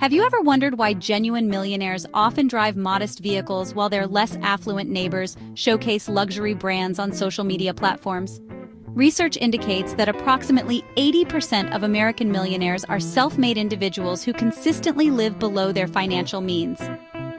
Have you ever wondered why genuine millionaires often drive modest vehicles while their less affluent neighbors showcase luxury brands on social media platforms? Research indicates that approximately 80% of American millionaires are self-made individuals who consistently live below their financial means.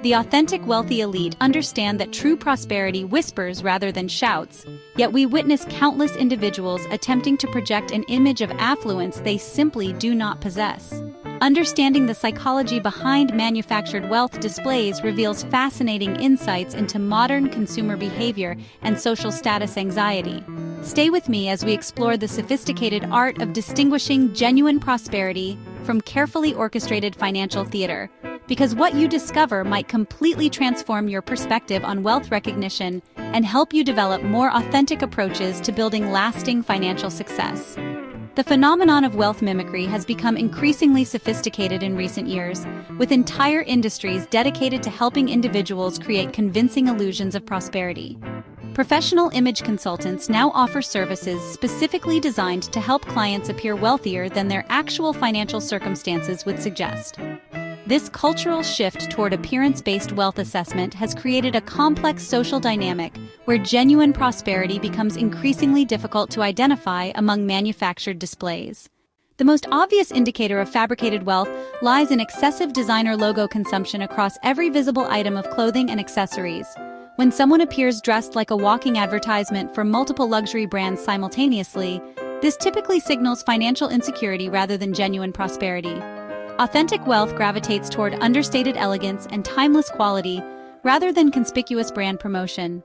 The authentic wealthy elite understand that true prosperity whispers rather than shouts, yet we witness countless individuals attempting to project an image of affluence they simply do not possess. Understanding the psychology behind manufactured wealth displays reveals fascinating insights into modern consumer behavior and social status anxiety. Stay with me as we explore the sophisticated art of distinguishing genuine prosperity from carefully orchestrated financial theater, because what you discover might completely transform your perspective on wealth recognition and help you develop more authentic approaches to building lasting financial success. The phenomenon of wealth mimicry has become increasingly sophisticated in recent years, with entire industries dedicated to helping individuals create convincing illusions of prosperity. Professional image consultants now offer services specifically designed to help clients appear wealthier than their actual financial circumstances would suggest. This cultural shift toward appearance-based wealth assessment has created a complex social dynamic where genuine prosperity becomes increasingly difficult to identify among manufactured displays. The most obvious indicator of fabricated wealth lies in excessive designer logo consumption across every visible item of clothing and accessories. When someone appears dressed like a walking advertisement for multiple luxury brands simultaneously, this typically signals financial insecurity rather than genuine prosperity. Authentic wealth gravitates toward understated elegance and timeless quality rather than conspicuous brand promotion.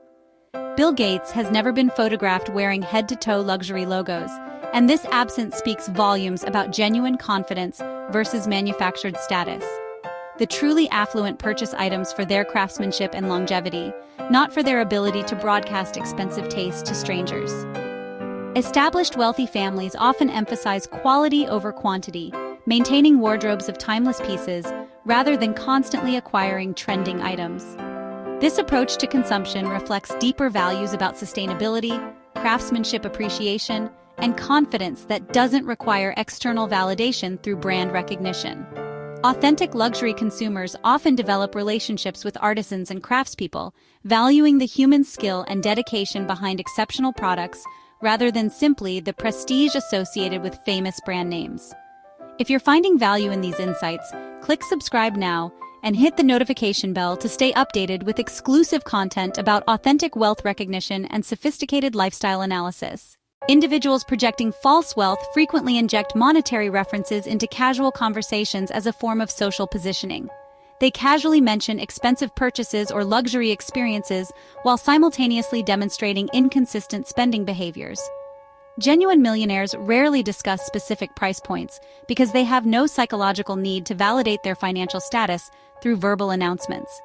Bill Gates has never been photographed wearing head-to-toe luxury logos, and this absence speaks volumes about genuine confidence versus manufactured status. The truly affluent purchase items for their craftsmanship and longevity, not for their ability to broadcast expensive taste to strangers. Established wealthy families often emphasize quality over quantity, maintaining wardrobes of timeless pieces rather than constantly acquiring trending items. This approach to consumption reflects deeper values about sustainability, craftsmanship appreciation, and confidence that doesn't require external validation through brand recognition. Authentic luxury consumers often develop relationships with artisans and craftspeople, valuing the human skill and dedication behind exceptional products rather than simply the prestige associated with famous brand names. If you're finding value in these insights, click subscribe now and hit the notification bell to stay updated with exclusive content about authentic wealth recognition and sophisticated lifestyle analysis. Individuals projecting false wealth frequently inject monetary references into casual conversations as a form of social positioning. They casually mention expensive purchases or luxury experiences while simultaneously demonstrating inconsistent spending behaviors. Genuine millionaires rarely discuss specific price points because they have no psychological need to validate their financial status through verbal announcements.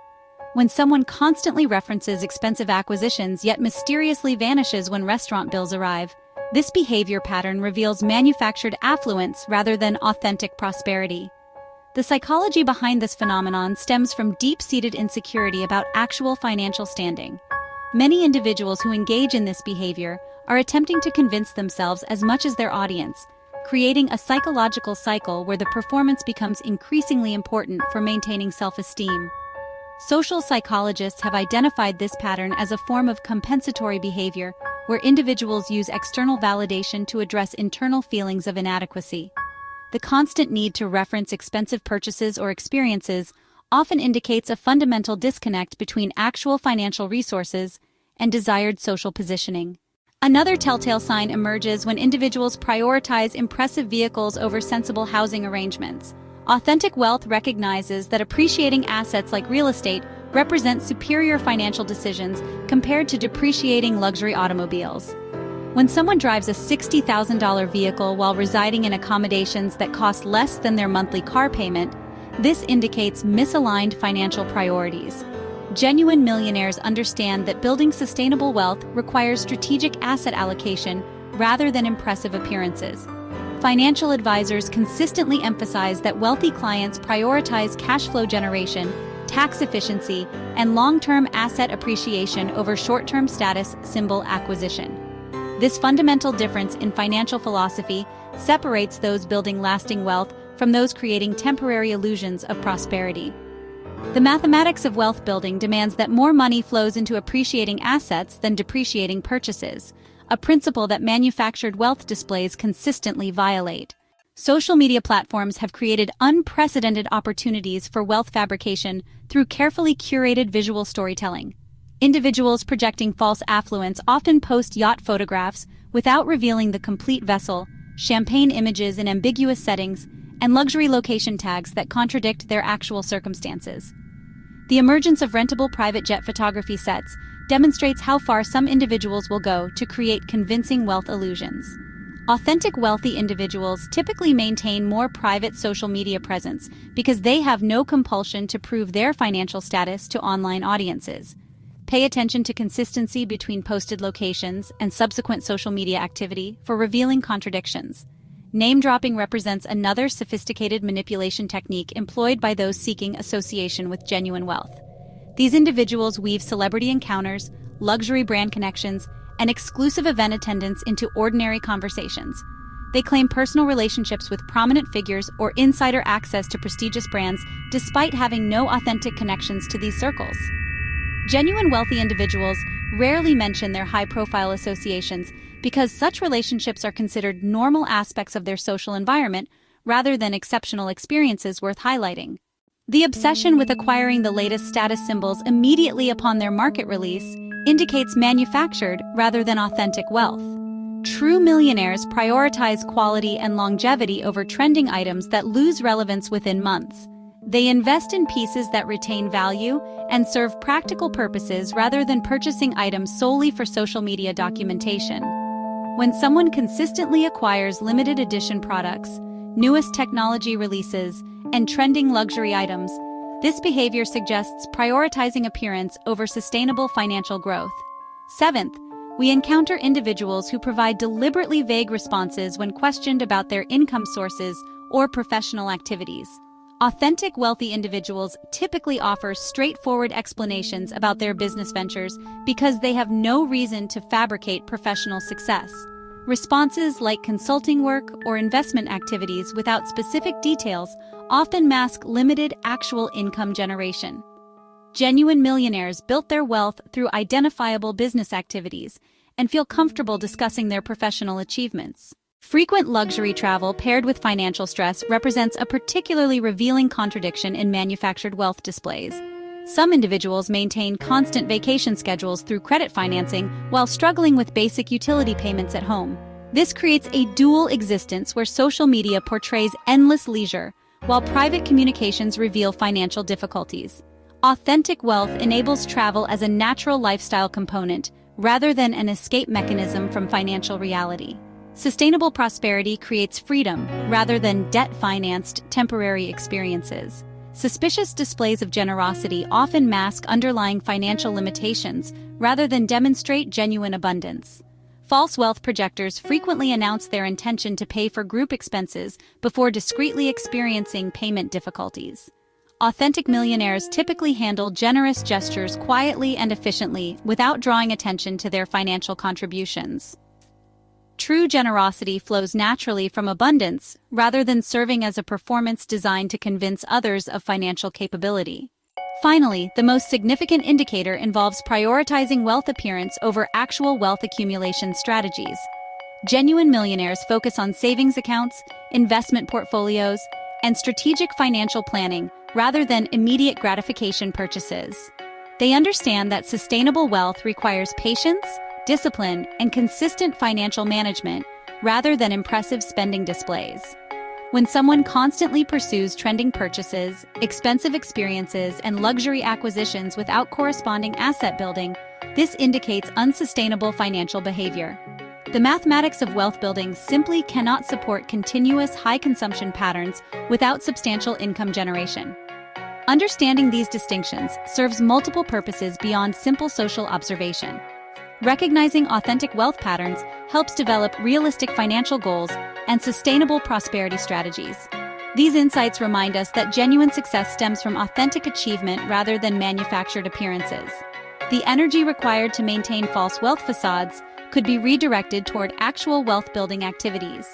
When someone constantly references expensive acquisitions yet mysteriously vanishes when restaurant bills arrive, this behavior pattern reveals manufactured affluence rather than authentic prosperity. The psychology behind this phenomenon stems from deep-seated insecurity about actual financial standing. Many individuals who engage in this behavior are attempting to convince themselves as much as their audience, creating a psychological cycle where the performance becomes increasingly important for maintaining self-esteem. Social psychologists have identified this pattern as a form of compensatory behavior, where individuals use external validation to address internal feelings of inadequacy. The constant need to reference expensive purchases or experiences often indicates a fundamental disconnect between actual financial resources and desired social positioning. Another telltale sign emerges when individuals prioritize impressive vehicles over sensible housing arrangements. Authentic wealth recognizes that appreciating assets like real estate represent superior financial decisions compared to depreciating luxury automobiles. When someone drives a $60,000 vehicle while residing in accommodations that cost less than their monthly car payment, this indicates misaligned financial priorities. Genuine millionaires understand that building sustainable wealth requires strategic asset allocation rather than impressive appearances. Financial advisors consistently emphasize that wealthy clients prioritize cash flow generation, tax efficiency, and long-term asset appreciation over short-term status symbol acquisition. This fundamental difference in financial philosophy separates those building lasting wealth from those creating temporary illusions of prosperity. The mathematics of wealth building demands that more money flows into appreciating assets than depreciating purchases, a principle that manufactured wealth displays consistently violate. Social media platforms have created unprecedented opportunities for wealth fabrication through carefully curated visual storytelling. Individuals projecting false affluence often post yacht photographs without revealing the complete vessel, champagne images in ambiguous settings, and luxury location tags that contradict their actual circumstances. The emergence of rentable private jet photography sets demonstrates how far some individuals will go to create convincing wealth illusions. Authentic wealthy individuals typically maintain more private social media presence because they have no compulsion to prove their financial status to online audiences. Pay attention to consistency between posted locations and subsequent social media activity for revealing contradictions. Name-dropping represents another sophisticated manipulation technique employed by those seeking association with genuine wealth. These individuals weave celebrity encounters, luxury brand connections, and exclusive event attendance into ordinary conversations. They claim personal relationships with prominent figures or insider access to prestigious brands despite having no authentic connections to these circles. Genuine wealthy individuals rarely mention their high-profile associations because such relationships are considered normal aspects of their social environment rather than exceptional experiences worth highlighting. The obsession with acquiring the latest status symbols immediately upon their market release indicates manufactured rather than authentic wealth. True millionaires prioritize quality and longevity over trending items that lose relevance within months. They invest in pieces that retain value and serve practical purposes rather than purchasing items solely for social media documentation. When someone consistently acquires limited edition products, newest technology releases, and trending luxury items, this behavior suggests prioritizing appearance over sustainable financial growth. Seventh, we encounter individuals who provide deliberately vague responses when questioned about their income sources or professional activities. Authentic wealthy individuals typically offer straightforward explanations about their business ventures because they have no reason to fabricate professional success. Responses like consulting work or investment activities without specific details often mask limited actual income generation. Genuine millionaires built their wealth through identifiable business activities and feel comfortable discussing their professional achievements. Frequent luxury travel paired with financial stress represents a particularly revealing contradiction in manufactured wealth displays. Some individuals maintain constant vacation schedules through credit financing while struggling with basic utility payments at home. This creates a dual existence where social media portrays endless leisure, while private communications reveal financial difficulties. Authentic wealth enables travel as a natural lifestyle component rather than an escape mechanism from financial reality. Sustainable prosperity creates freedom rather than debt-financed temporary experiences. Suspicious displays of generosity often mask underlying financial limitations rather than demonstrate genuine abundance. False wealth projectors frequently announce their intention to pay for group expenses before discreetly experiencing payment difficulties. Authentic millionaires typically handle generous gestures quietly and efficiently without drawing attention to their financial contributions. True generosity flows naturally from abundance rather than serving as a performance designed to convince others of financial capability. Finally, the most significant indicator involves prioritizing wealth appearance over actual wealth accumulation strategies. Genuine millionaires focus on savings accounts, investment portfolios, and strategic financial planning rather than immediate gratification purchases. They understand that sustainable wealth requires patience, discipline, and consistent financial management rather than impressive spending displays. When someone constantly pursues trending purchases, expensive experiences, and luxury acquisitions without corresponding asset building, this indicates unsustainable financial behavior. The mathematics of wealth building simply cannot support continuous high consumption patterns without substantial income generation. Understanding these distinctions serves multiple purposes beyond simple social observation. Recognizing authentic wealth patterns helps develop realistic financial goals and sustainable prosperity strategies. These insights remind us that genuine success stems from authentic achievement rather than manufactured appearances. The energy required to maintain false wealth facades could be redirected toward actual wealth-building activities.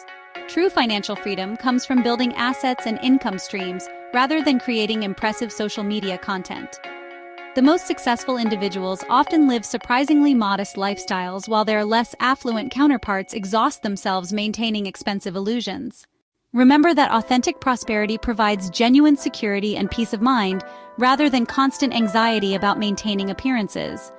True financial freedom comes from building assets and income streams rather than creating impressive social media content. The most successful individuals often live surprisingly modest lifestyles while their less affluent counterparts exhaust themselves maintaining expensive illusions. Remember that authentic prosperity provides genuine security and peace of mind rather than constant anxiety about maintaining appearances.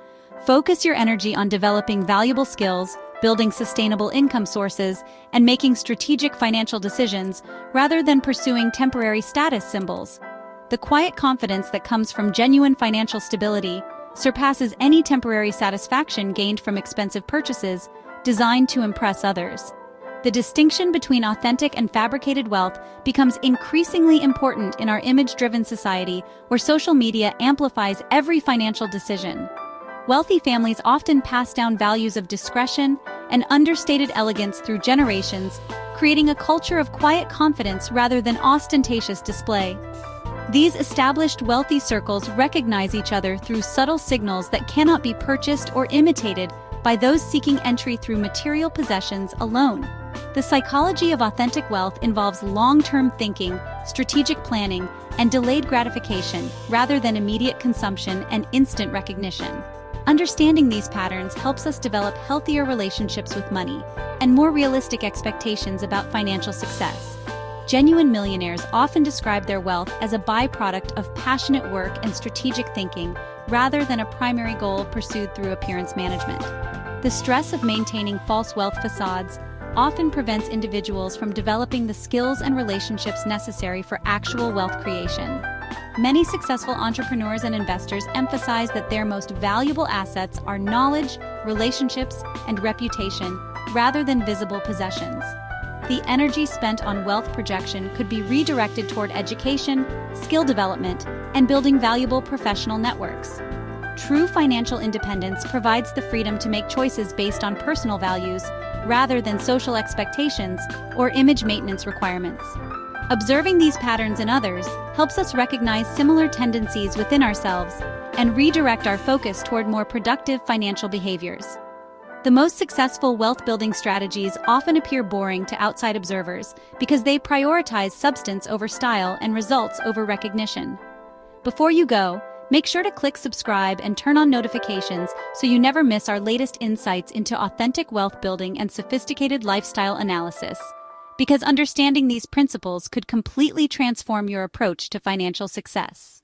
Focus your energy on developing valuable skills, building sustainable income sources, and making strategic financial decisions rather than pursuing temporary status symbols. The quiet confidence that comes from genuine financial stability surpasses any temporary satisfaction gained from expensive purchases designed to impress others. The distinction between authentic and fabricated wealth becomes increasingly important in our image-driven society where social media amplifies every financial decision. Wealthy families often pass down values of discretion and understated elegance through generations, creating a culture of quiet confidence rather than ostentatious display. These established wealthy circles recognize each other through subtle signals that cannot be purchased or imitated by those seeking entry through material possessions alone. The psychology of authentic wealth involves long-term thinking, strategic planning, and delayed gratification rather than immediate consumption and instant recognition. Understanding these patterns helps us develop healthier relationships with money and more realistic expectations about financial success. Genuine millionaires often describe their wealth as a byproduct of passionate work and strategic thinking rather than a primary goal pursued through appearance management. The stress of maintaining false wealth facades often prevents individuals from developing the skills and relationships necessary for actual wealth creation. Many successful entrepreneurs and investors emphasize that their most valuable assets are knowledge, relationships, and reputation rather than visible possessions. The energy spent on wealth projection could be redirected toward education, skill development, and building valuable professional networks. True financial independence provides the freedom to make choices based on personal values rather than social expectations or image maintenance requirements. Observing these patterns in others helps us recognize similar tendencies within ourselves and redirect our focus toward more productive financial behaviors. The most successful wealth-building strategies often appear boring to outside observers because they prioritize substance over style and results over recognition. Before you go, make sure to click subscribe and turn on notifications so you never miss our latest insights into authentic wealth building and sophisticated lifestyle analysis. Because understanding these principles could completely transform your approach to financial success.